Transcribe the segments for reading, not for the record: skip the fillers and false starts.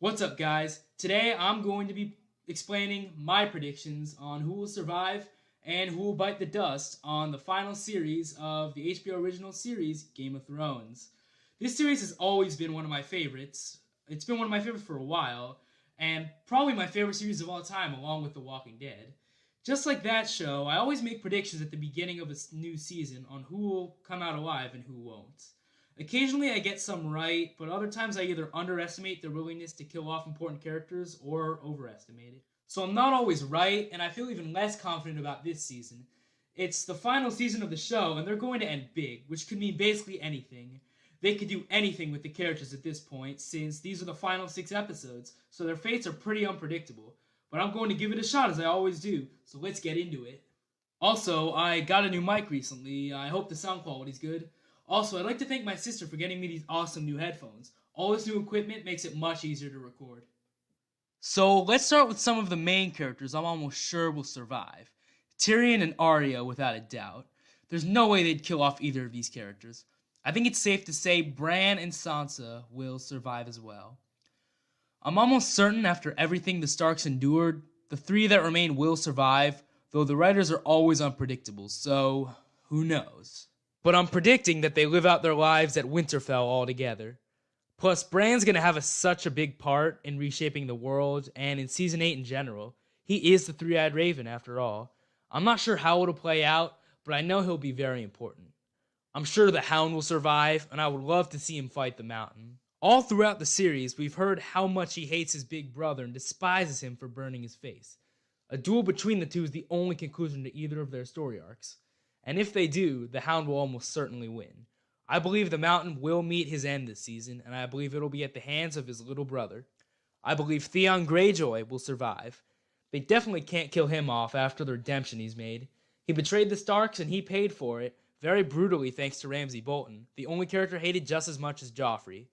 What's up, guys? Today I'm going to be explaining my predictions on who will survive and who will bite the dust on the final series of the HBO original series Game of Thrones. This series has always been one of my favorites. It's been one of my favorites for a while, and probably my favorite series of all time, along with The Walking Dead. Just like that show, I always make predictions at the beginning of a new season on who will come out alive and who won't. Occasionally I get some right, but other times I either underestimate their willingness to kill off important characters or overestimate it. So I'm not always right, and I feel even less confident about this season. It's the final season of the show, and they're going to end big, which could mean basically anything. They could do anything with the characters at this point, since these are the final 6 episodes, so their fates are pretty unpredictable. But I'm going to give it a shot as I always do, so let's get into it. Also, I got a new mic recently. I hope the sound quality's good. Also, I'd like to thank my sister for getting me these awesome new headphones. All this new equipment makes it much easier to record. So, let's start with some of the main characters I'm almost sure will survive. Tyrion and Arya, without a doubt. There's no way they'd kill off either of these characters. I think it's safe to say Bran and Sansa will survive as well. I'm almost certain after everything the Starks endured, the 3 that remain will survive, though the writers are always unpredictable, so who knows. But I'm predicting that they live out their lives at Winterfell altogether. Plus, Bran's gonna have such a big part in reshaping the world and in Season 8 in general. He is the Three-Eyed Raven, after all. I'm not sure how it'll play out, but I know he'll be very important. I'm sure the Hound will survive, and I would love to see him fight the Mountain. All throughout the series, we've heard how much he hates his big brother and despises him for burning his face. A duel between the two is the only conclusion to either of their story arcs. And if they do, the Hound will almost certainly win. I believe the Mountain will meet his end this season, and I believe it'll be at the hands of his little brother. I believe Theon Greyjoy will survive. They definitely can't kill him off after the redemption he's made. He betrayed the Starks, and he paid for it, very brutally thanks to Ramsay Bolton, the only character hated just as much as Joffrey.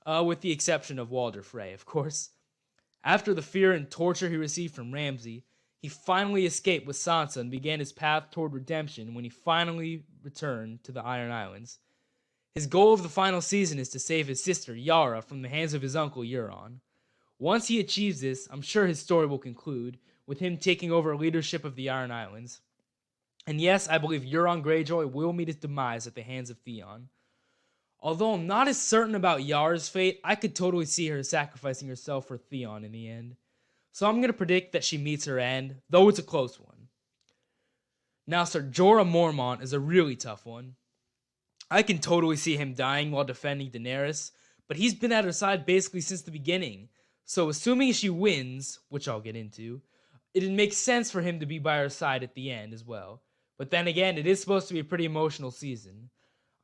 With the exception of Walder Frey, of course. After the fear and torture he received from Ramsay, he finally escaped with Sansa and began his path toward redemption when he finally returned to the Iron Islands. His goal of the final season is to save his sister, Yara, from the hands of his uncle, Euron. Once he achieves this, I'm sure his story will conclude, with him taking over leadership of the Iron Islands. And yes, I believe Euron Greyjoy will meet his demise at the hands of Theon. Although I'm not as certain about Yara's fate, I could totally see her sacrificing herself for Theon in the end. So I'm going to predict that she meets her end, though it's a close one. Now, Sir Jorah Mormont is a really tough one. I can totally see him dying while defending Daenerys, but he's been at her side basically since the beginning. So assuming she wins, which I'll get into, it'd make sense for him to be by her side at the end as well. But then again, it is supposed to be a pretty emotional season.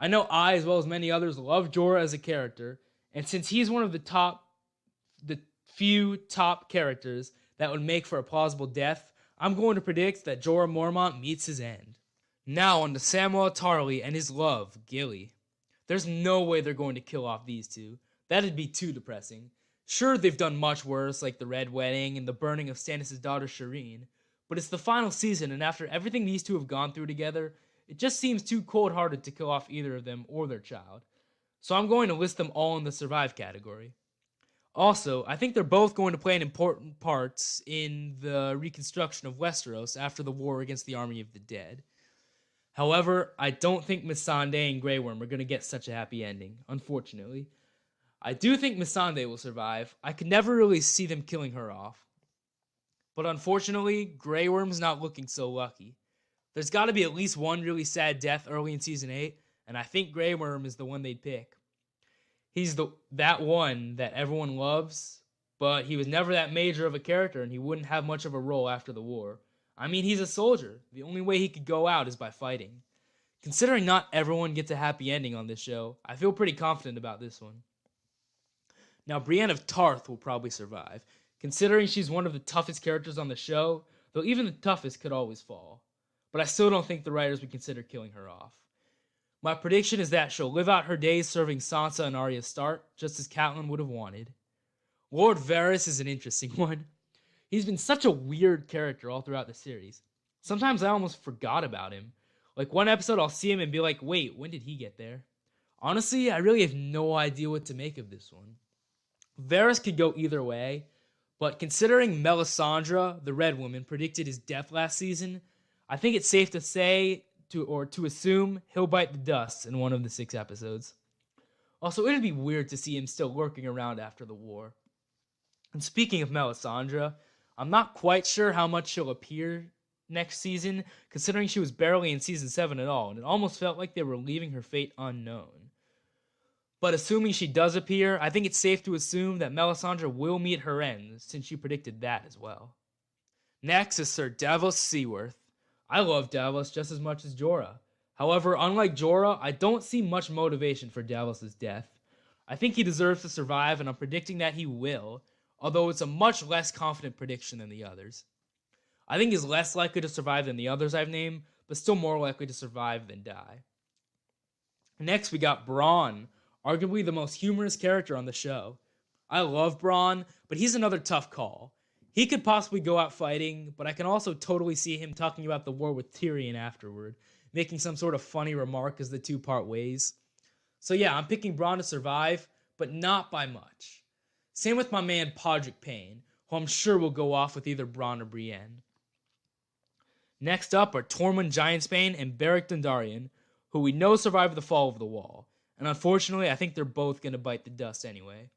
I know I, as well as many others, love Jorah as a character, and since he's one of the few top characters that would make for a plausible death, I'm going to predict that Jorah Mormont meets his end. Now on to Samwell Tarly and his love, Gilly. There's no way they're going to kill off these two. That'd be too depressing. Sure, they've done much worse, like the Red Wedding and the burning of Stannis' daughter Shireen, but it's the final season, and after everything these two have gone through together, it just seems too cold-hearted to kill off either of them or their child. So I'm going to list them all in the survive category. Also, I think they're both going to play an important parts in the reconstruction of Westeros after the war against the Army of the Dead. However, I don't think Missandei and Grey Worm are going to get such a happy ending, unfortunately. I do think Missandei will survive. I could never really see them killing her off. But unfortunately, Grey Worm's not looking so lucky. There's got to be at least one really sad death early in Season 8, and I think Grey Worm is the one they'd pick. He's that one that everyone loves, but he was never that major of a character, and he wouldn't have much of a role after the war. I mean, he's a soldier. The only way he could go out is by fighting. Considering not everyone gets a happy ending on this show, I feel pretty confident about this one. Now, Brienne of Tarth will probably survive, considering she's one of the toughest characters on the show, though even the toughest could always fall. But I still don't think the writers would consider killing her off. My prediction is that she'll live out her days serving Sansa and Arya Stark, just as Catelyn would have wanted. Lord Varys is an interesting one. He's been such a weird character all throughout the series. Sometimes I almost forgot about him. Like one episode I'll see him and be like, wait, when did he get there? Honestly, I really have no idea what to make of this one. Varys could go either way, but considering Melisandre, the Red Woman, predicted his death last season, I think it's safe to say to assume he'll bite the dust in one of the 6 episodes. Also, it'd be weird to see him still lurking around after the war. And speaking of Melisandre, I'm not quite sure how much she'll appear next season, considering she was barely in season 7 at all, and it almost felt like they were leaving her fate unknown. But assuming she does appear, I think it's safe to assume that Melisandre will meet her end, since she predicted that as well. Next is Sir Davos Seaworth. I love Davos just as much as Jorah. However, unlike Jorah, I don't see much motivation for Davos' death. I think he deserves to survive, and I'm predicting that he will, although it's a much less confident prediction than the others. I think he's less likely to survive than the others I've named, but still more likely to survive than die. Next, we got Bronn, arguably the most humorous character on the show. I love Bronn, but he's another tough call. He could possibly go out fighting, but I can also totally see him talking about the war with Tyrion afterward, making some sort of funny remark as the two part ways. So yeah, I'm picking Bronn to survive, but not by much. Same with my man Podrick Payne, who I'm sure will go off with either Bronn or Brienne. Next up are Tormund Giantsbane and Beric Dondarrion, who we know survived the fall of the wall, and unfortunately I think they're both going to bite the dust anyway.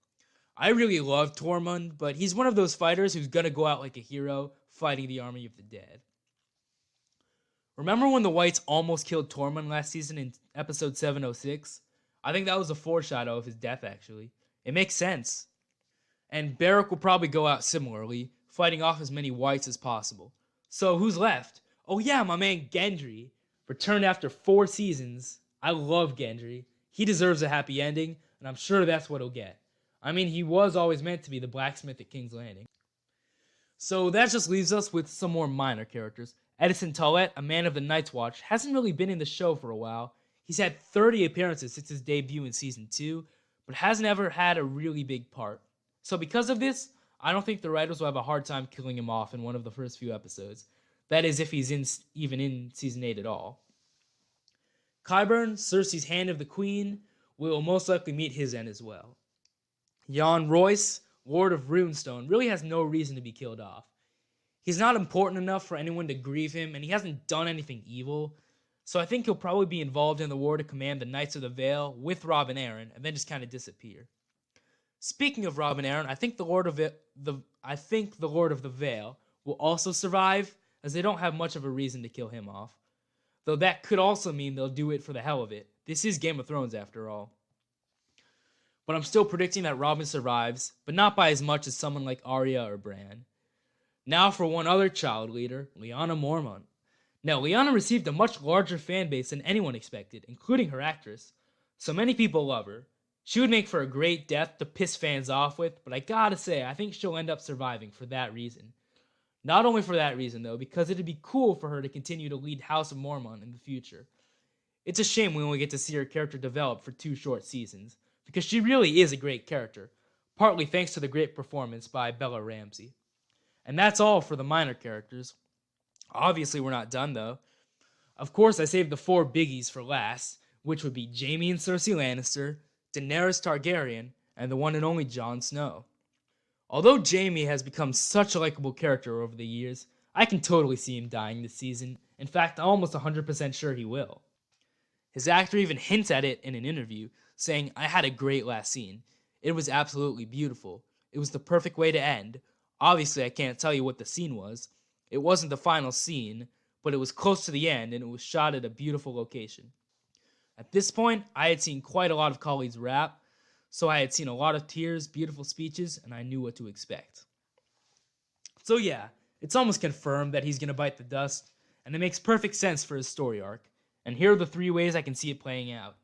I really love Tormund, but he's one of those fighters who's going to go out like a hero, fighting the army of the dead. Remember when the Whites almost killed Tormund last season in episode 706? I think that was a foreshadow of his death, actually. It makes sense. And Beric will probably go out similarly, fighting off as many Whites as possible. So who's left? Oh yeah, my man Gendry. Returned after 4 seasons. I love Gendry. He deserves a happy ending, and I'm sure that's what he'll get. I mean, he was always meant to be the blacksmith at King's Landing. So that just leaves us with some more minor characters. Edison Tollett, a man of the Night's Watch, hasn't really been in the show for a while. He's had 30 appearances since his debut in Season 2, but hasn't ever had a really big part. So because of this, I don't think the writers will have a hard time killing him off in one of the first few episodes. That is, if he's even in Season 8 at all. Qyburn, Cersei's Hand of the Queen, will most likely meet his end as well. Jon Royce, Lord of Runestone, really has no reason to be killed off. He's not important enough for anyone to grieve him, and he hasn't done anything evil, so I think he'll probably be involved in the war to command the Knights of the Vale with Robb and Aaron, and then just kind of disappear. Speaking of Robb and Aaron, I think the Lord of the Vale will also survive, as they don't have much of a reason to kill him off. Though that could also mean they'll do it for the hell of it. This is Game of Thrones after all. But I'm still predicting that Robin survives, but not by as much as someone like Arya or Bran. Now for one other child leader, Lyanna Mormont. Now, Lyanna received a much larger fan base than anyone expected, including her actress. So many people love her. She would make for a great death to piss fans off with, but I gotta say, I think she'll end up surviving for that reason. Not only for that reason, though, because it'd be cool for her to continue to lead House of Mormont in the future. It's a shame we only get to see her character develop for 2 short seasons, because she really is a great character, partly thanks to the great performance by Bella Ramsey. And that's all for the minor characters. Obviously, we're not done, though. Of course, I saved the 4 biggies for last, which would be Jaime and Cersei Lannister, Daenerys Targaryen, and the one and only Jon Snow. Although Jaime has become such a likable character over the years, I can totally see him dying this season. In fact, I'm almost 100% sure he will. His actor even hints at it in an interview, saying, "I had a great last scene. It was absolutely beautiful. It was the perfect way to end. Obviously, I can't tell you what the scene was. It wasn't the final scene, but it was close to the end, and it was shot at a beautiful location." At this point, I had seen quite a lot of Khalid's rap, so I had seen a lot of tears, beautiful speeches, and I knew what to expect. So yeah, it's almost confirmed that he's going to bite the dust, and it makes perfect sense for his story arc. And here are the 3 ways I can see it playing out.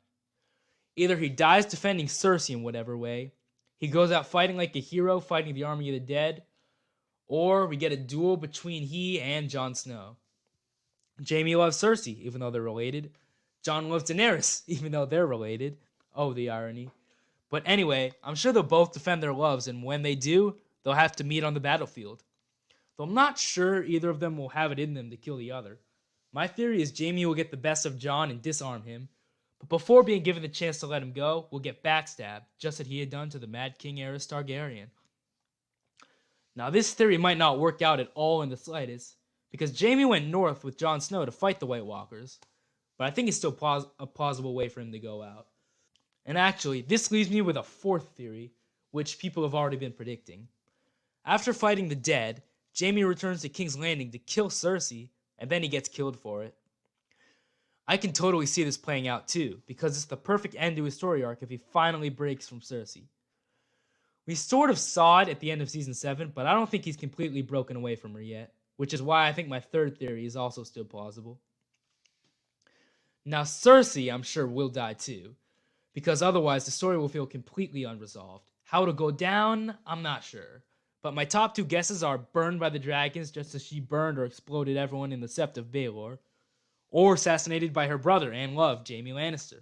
Either he dies defending Cersei in whatever way, he goes out fighting like a hero, fighting the army of the dead, or we get a duel between he and Jon Snow. Jaime loves Cersei, even though they're related. Jon loves Daenerys, even though they're related. Oh, the irony. But anyway, I'm sure they'll both defend their loves, and when they do, they'll have to meet on the battlefield. Though I'm not sure either of them will have it in them to kill the other. My theory is Jaime will get the best of Jon and disarm him, But before being given the chance to let him go, we'll get backstabbed, just as he had done to the Mad King Aerys Targaryen. Now, this theory might not work out at all in the slightest, because Jaime went north with Jon Snow to fight the White Walkers, but I think it's still a plausible way for him to go out. And actually, this leaves me with a fourth theory, which people have already been predicting. After fighting the dead, Jaime returns to King's Landing to kill Cersei, and then he gets killed for it. I can totally see this playing out too, because it's the perfect end to his story arc if he finally breaks from Cersei. We sort of saw it at the end of Season 7, but I don't think he's completely broken away from her yet, which is why I think my third theory is also still plausible. Now, Cersei, I'm sure, will die too, because otherwise the story will feel completely unresolved. How it'll go down, I'm not sure. But my top two guesses are burned by the dragons just as she burned or exploded everyone in the Sept of Baelor, or assassinated by her brother and love, Jaime Lannister.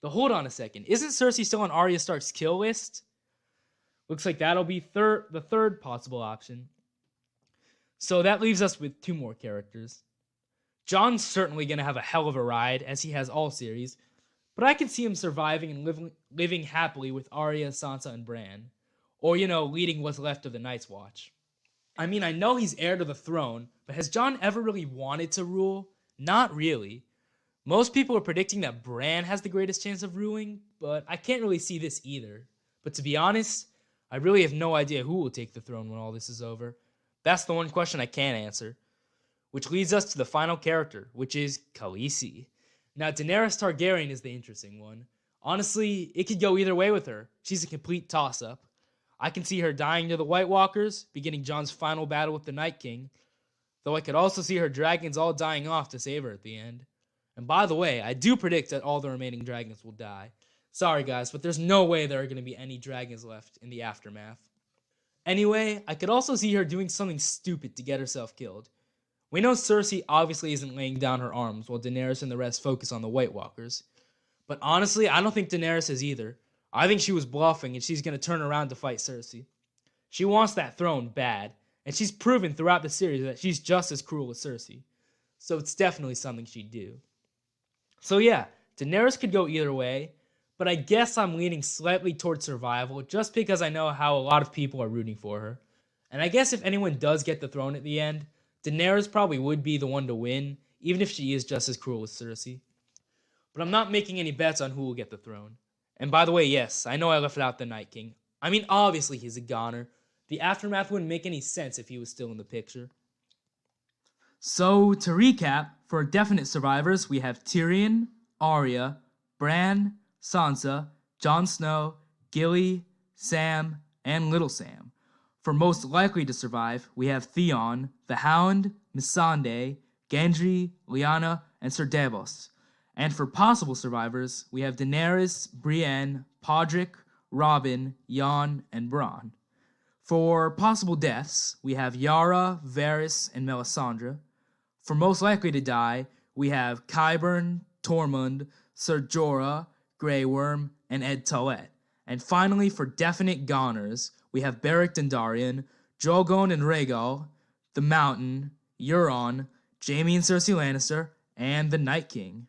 But hold on a second, isn't Cersei still on Arya Stark's kill list? Looks like that'll be the third possible option. So that leaves us with two more characters. Jon's certainly going to have a hell of a ride, as he has all series, but I can see him surviving and living happily with Arya, Sansa, and Bran. Or, leading what's left of the Night's Watch. I mean, I know he's heir to the throne, but has Jon ever really wanted to rule? Not really. Most people are predicting that Bran has the greatest chance of ruling, but I can't really see this either. But to be honest, I really have no idea who will take the throne when all this is over. That's the one question I can't answer. Which leads us to the final character, which is Khaleesi. Now, Daenerys Targaryen is the interesting one. Honestly, it could go either way with her. She's a complete toss-up. I can see her dying to the White Walkers, beginning Jon's final battle with the Night King, though I could also see her dragons all dying off to save her at the end. And by the way, I do predict that all the remaining dragons will die. Sorry guys, but there's no way there are going to be any dragons left in the aftermath. Anyway, I could also see her doing something stupid to get herself killed. We know Cersei obviously isn't laying down her arms while Daenerys and the rest focus on the White Walkers. But honestly, I don't think Daenerys is either. I think she was bluffing and she's going to turn around to fight Cersei. She wants that throne bad, and she's proven throughout the series that she's just as cruel as Cersei. So it's definitely something she'd do. So yeah, Daenerys could go either way, but I guess I'm leaning slightly towards survival just because I know how a lot of people are rooting for her. And I guess if anyone does get the throne at the end, Daenerys probably would be the one to win, even if she is just as cruel as Cersei. But I'm not making any bets on who will get the throne. And by the way, yes, I know I left out the Night King. I mean, obviously he's a goner. The aftermath wouldn't make any sense if he was still in the picture. So, to recap, for definite survivors, we have Tyrion, Arya, Bran, Sansa, Jon Snow, Gilly, Sam, and Little Sam. For most likely to survive, we have Theon, the Hound, Missandei, Gendry, Lyanna, and Ser Davos. And for possible survivors, we have Daenerys, Brienne, Podrick, Robin, Jon, and Bronn. For possible deaths, we have Yara, Varys, and Melisandre. For most likely to die, we have Qyburn, Tormund, Ser Jorah, Grey Worm, and Ed Tollett. And finally, for definite goners, we have Beric Dondarrion, Drogon and Rhaegal, the Mountain, Euron, Jaime and Cersei Lannister, and the Night King.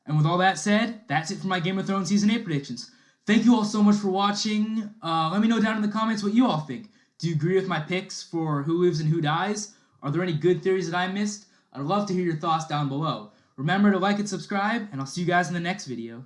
And with all that said, that's it for my Game of Thrones Season 8 predictions. Thank you all so much for watching. Let me know down in the comments what you all think. Do you agree with my picks for who lives and who dies? Are there any good theories that I missed? I'd love to hear your thoughts down below. Remember to like and subscribe, and I'll see you guys in the next video.